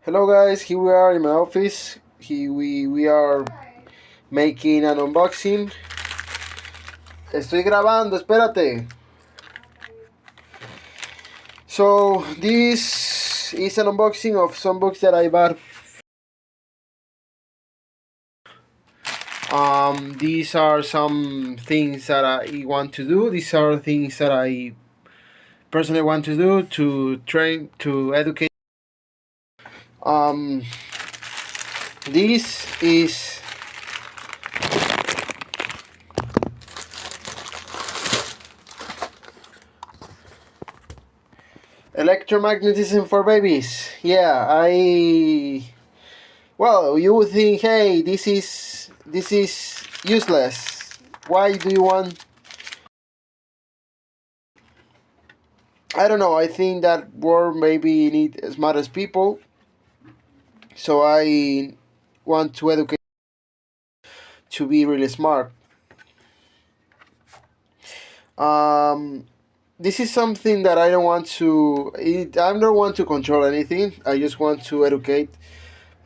Hello guys, here we are in my office. Here we are making an unboxing. Estoy grabando, espérate. So this is an unboxing of some books that I bought. These are some things that I want to do. These are things that I personally want to do to train, to educate. Um, this is electromagnetism for babies. Yeah, well, you would think, hey, this is useless. Why do you want? I don't know. I think that world maybe need as smart as people, so I want to educate to be really smart. Um, this is something that I don't want to. I don't want to control anything. I just want to educate.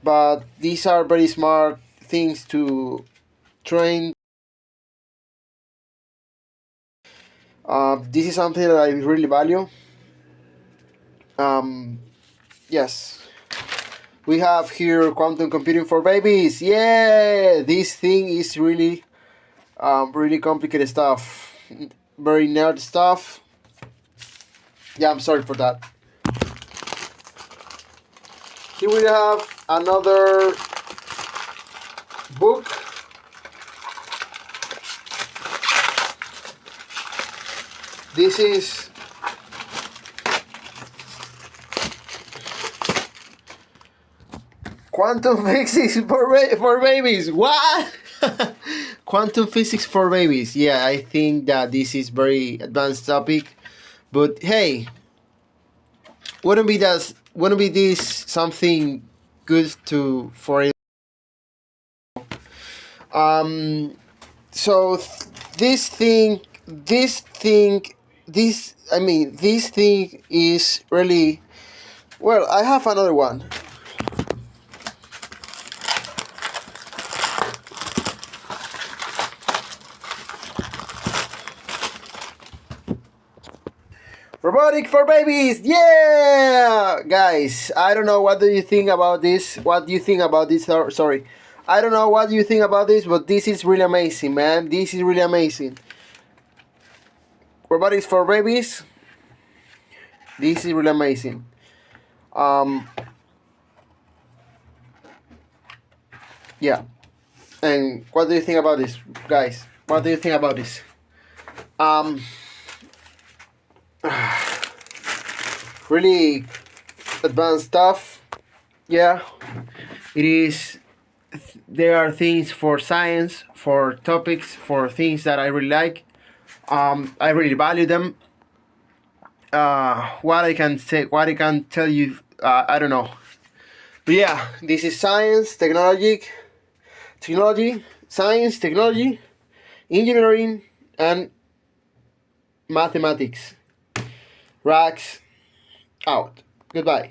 But these are very smart things to train. This is something that I really value. Um, yes, we have here quantum computing for babies. Yeah, this thing is really complicated stuff, very nerd stuff. Yeah, I'm sorry for that. Here we have another book. This is quantum physics for babies. What? Quantum physics for babies. Yeah, I think that this is very advanced topic, but hey, wouldn't be this something good to for it? Um. So this thing is really well. I have another one. Robotic for babies, yeah, guys. I don't know what do you think about this. What do you think about this? Sorry, I don't know what you think about this, but this is really amazing, man. This is really amazing. Robotics for babies. This is really amazing. Um, yeah. And what do you think about this, guys? What do you think about this? Um, really advanced stuff. Yeah, it is. There are things for science, for topics, for things that I really like. I really value them. What I can say, what I can tell you, I don't know. But yeah, this is science, science, technology, engineering, and mathematics. Racks out. Goodbye.